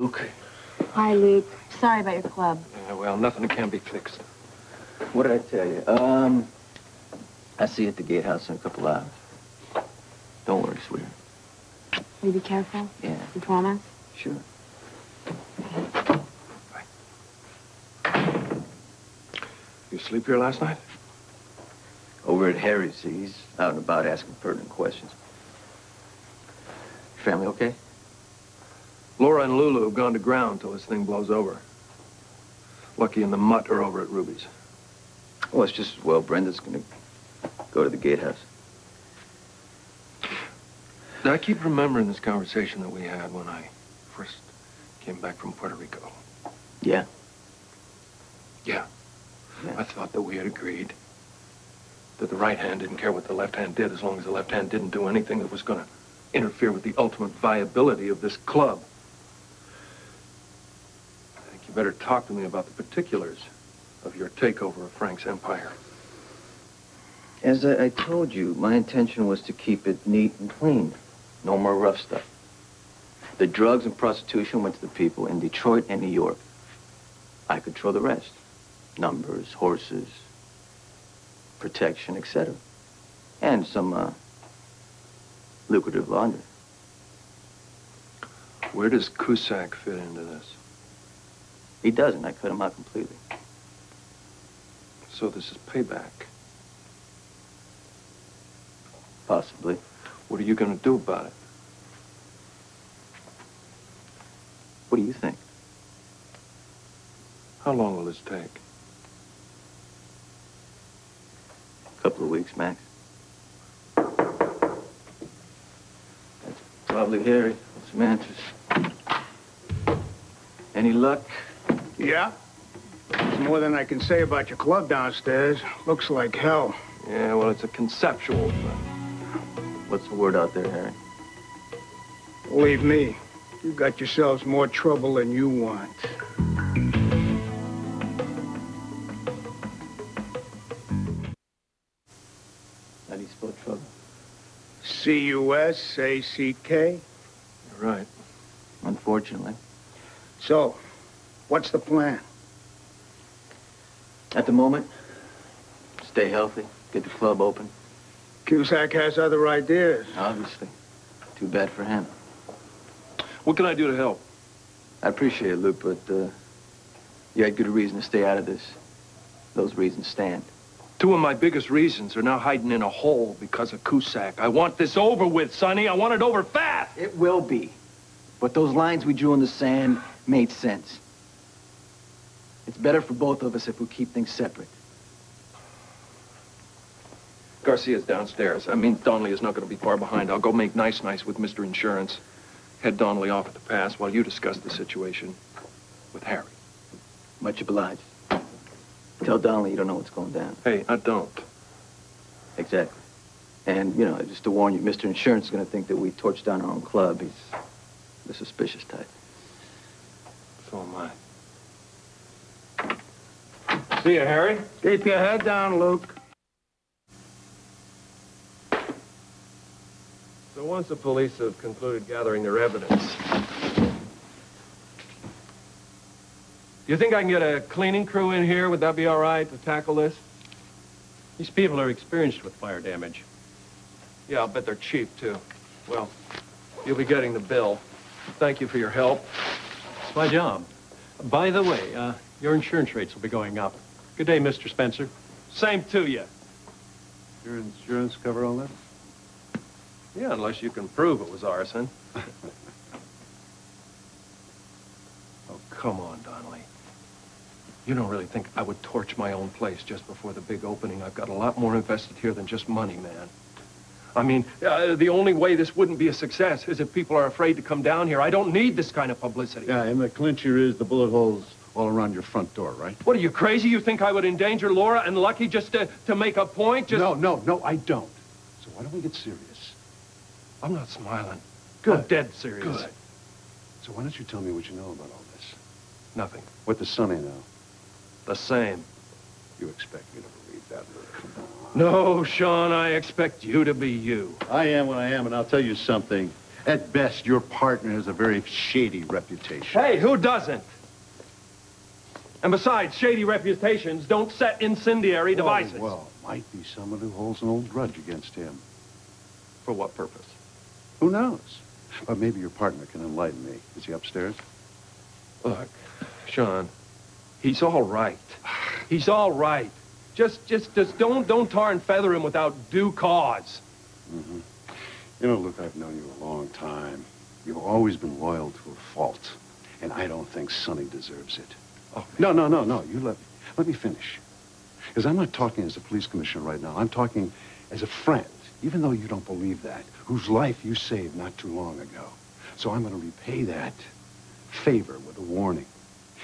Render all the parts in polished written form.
Luke. Hi, Luke. Sorry about your club. Yeah, well, nothing can be fixed. What did I tell you? I'll see you at the gatehouse in a couple hours. Don't worry, sweetheart. Will you be careful? Yeah. You promise? Sure. You sleep here last night? Over at Harry's, he's out and about asking pertinent questions. Your family okay? Laura and Lulu have gone to ground till this thing blows over. Lucky and the mutt are over at Ruby's. Well, it's just as well Brenda's gonna go to the gatehouse. I keep remembering this conversation that we had when I first came back from Puerto Rico. Yeah? Yeah. Yeah. I thought that we had agreed that the right hand didn't care what the left hand did as long as the left hand didn't do anything that was going to interfere with the ultimate viability of this club. I think you better talk to me about the particulars of your takeover of Frank's empire. As I told you, my intention was to keep it neat and clean. No more rough stuff. The drugs and prostitution went to the people in Detroit and New York. I control the rest. Numbers, horses, protection, etc. And some, lucrative laundry. Where does Cusack fit into this? He doesn't. I cut him out completely. So this is payback. Possibly. What are you going to do about it? What do you think? How long will this take? A couple of weeks, max. That's probably Harry. Some answers. Any luck? Yeah? There's more than I can say about your club downstairs. Looks like hell. Yeah, well, it's a conceptual thing. What's the word out there, Harry? Believe me, you got yourselves more trouble than you want. How do you spell trouble? C-U-S-A-C-K. You're right. Unfortunately. So, what's the plan? At the moment, stay healthy, get the club open. Cusack has other ideas. Obviously. Too bad for him. What can I do to help? I appreciate it, Luke, but you had good reason to stay out of this. Those reasons stand. Two of my biggest reasons are now hiding in a hole because of Cusack. I want this over with, Sonny. I want it over fast. It will be. But those lines we drew in the sand made sense. It's better for both of us if we keep things separate. Garcia's downstairs. I mean, Donnelly is not going to be far behind. I'll go make nice with Mr. Insurance. Head Donnelly off at the pass while you discuss the situation with Harry. Much obliged. Tell Donnelly you don't know what's going down. Hey, I don't. Exactly. And, you know, just to warn you, Mr. Insurance is going to think that we torched down our own club. He's the suspicious type. So am I. See ya, Harry. Keep your head down, Luke. So once the police have concluded gathering their evidence, do you think I can get a cleaning crew in here? Would that be all right to tackle this? These people are experienced with fire damage. Yeah, I'll bet they're cheap, too. Well, you'll be getting the bill. Thank you for your help. It's my job. By the way, your insurance rates will be going up. Good day, Mr. Spencer. Same to you. Your insurance cover all that? Yeah, unless you can prove it was arson. Oh, come on, Donnelly. You don't really think I would torch my own place just before the big opening? I've got a lot more invested here than just money, man. I mean, the only way this wouldn't be a success is if people are afraid to come down here. I don't need this kind of publicity. Yeah, and the clincher is the bullet holes all around your front door, right? What, are you crazy? You think I would endanger Laura and Lucky just to make a point? Just... No, I don't. So why don't we get serious? I'm not smiling. Good. I'm dead serious. Good. So why don't you tell me what you know about all this? Nothing. What does Sonny know? The same. You expect me to believe that, Luke? Come on. No, Sean, I expect you to be you. I am what I am, and I'll tell you something. At best, your partner has a very shady reputation. Hey, who doesn't? And besides, shady reputations don't set incendiary devices. Well, might be someone who holds an old grudge against him. For what purpose? Who knows? But maybe your partner can enlighten me. Is he upstairs? Look, Sean, he's all right. He's all right. Just don't tar and feather him without due cause. Mm-hmm. You know, Luke, I've known you a long time. You've always been loyal to a fault, and I don't think Sonny deserves it. Oh, No. You let me finish. Because I'm not talking as a police commissioner right now. I'm talking as a friend, even though you don't believe that, whose life you saved not too long ago. So I'm going to repay that favor with a warning.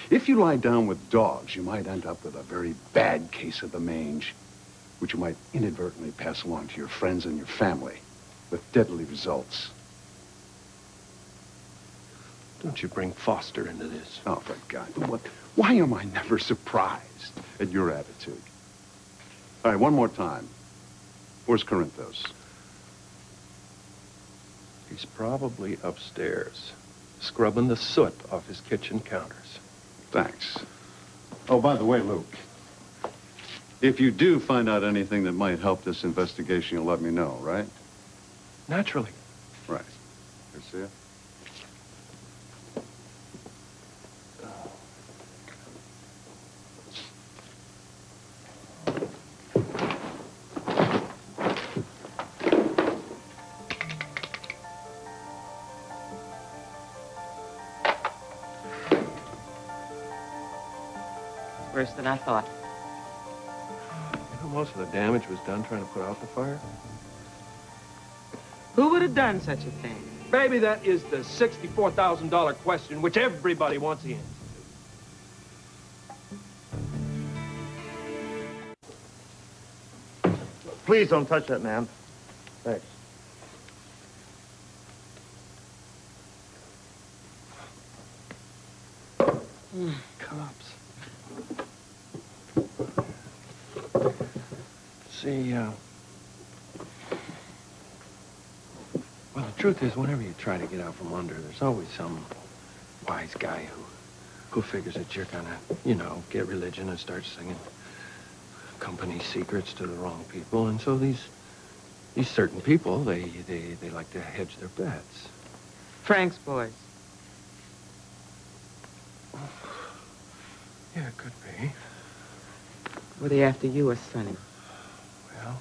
If you lie down with dogs, you might end up with a very bad case of the mange, which you might inadvertently pass along to your friends and your family, with deadly results. don't you bring Foster into this. Oh, for God, why am I never surprised at your attitude? All right, one more time. Where's Corinthos? He's probably upstairs, scrubbing the soot off his kitchen counters. Thanks. Oh, by the way, Luke, if you do find out anything that might help this investigation, you'll let me know, right? Naturally. Right. Good to see you. Worse than I thought. You know, most of the damage was done trying to put out the fire. Who would have done such a thing? Baby, that is the $64,000 question, which everybody wants the answer to. Please don't touch that, ma'am. Thanks. Cops. See, well, the truth is, whenever you try to get out from under, there's always some wise guy who figures that you're gonna, you know, get religion and start singing company secrets to the wrong people. And so these certain people, they like to hedge their bets. Frank's boys. Yeah, it could be. Were they after you or Sonny? Well,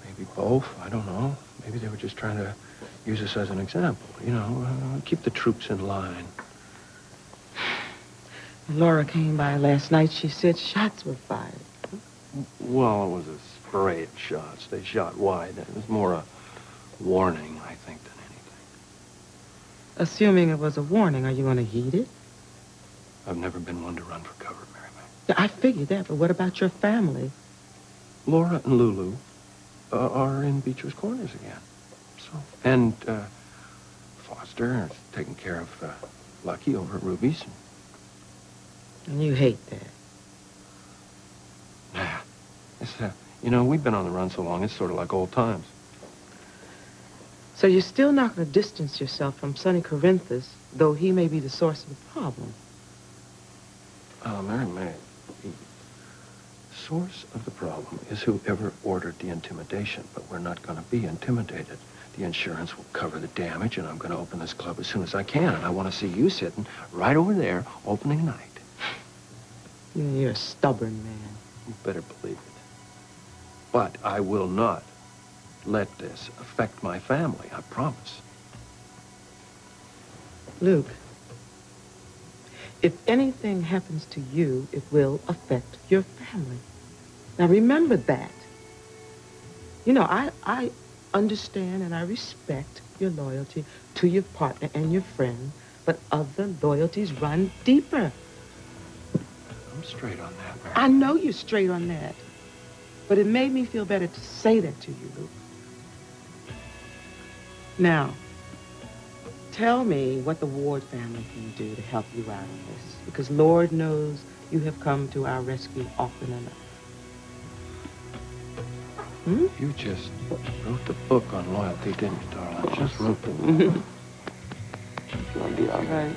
maybe both. I don't know. Maybe they were just trying to use us as an example. You know, keep the troops in line. Laura came by last night. She said shots were fired. Well, it was a spray of shots. They shot wide. It was more a warning, I think, than anything. Assuming it was a warning, are you going to heed it? I've never been one to run for cover, Mary Mae. Yeah, I figured that, but what about your family? Laura and Lulu are in Beecher's Corners again. So, and Foster is taking care of Lucky over at Ruby's. And you hate that. Nah, it's you know, we've been on the run so long, it's sort of like old times. So you're still not going to distance yourself from Sonny Corinthos, though he may be the source of the problem. Mary Mae, the source of the problem is whoever ordered the intimidation, but we're not going to be intimidated. The insurance will cover the damage, and I'm going to open this club as soon as I can, and I want to see you sitting right over there opening night. You're a stubborn man. You better believe it. But I will not let this affect my family, I promise. Luke, if anything happens to you, it will affect your family. Now remember that. You know, I understand and I respect your loyalty to your partner and your friend, but other loyalties run deeper. I'm straight on that, Mary. I know you're straight on that, but it made me feel better to say that to you, Luke. Now, tell me what the Ward family can do to help you out of this, because Lord knows you have come to our rescue often enough. You just wrote the book on loyalty, didn't you, darling? Just wrote the book. It's gonna be all right.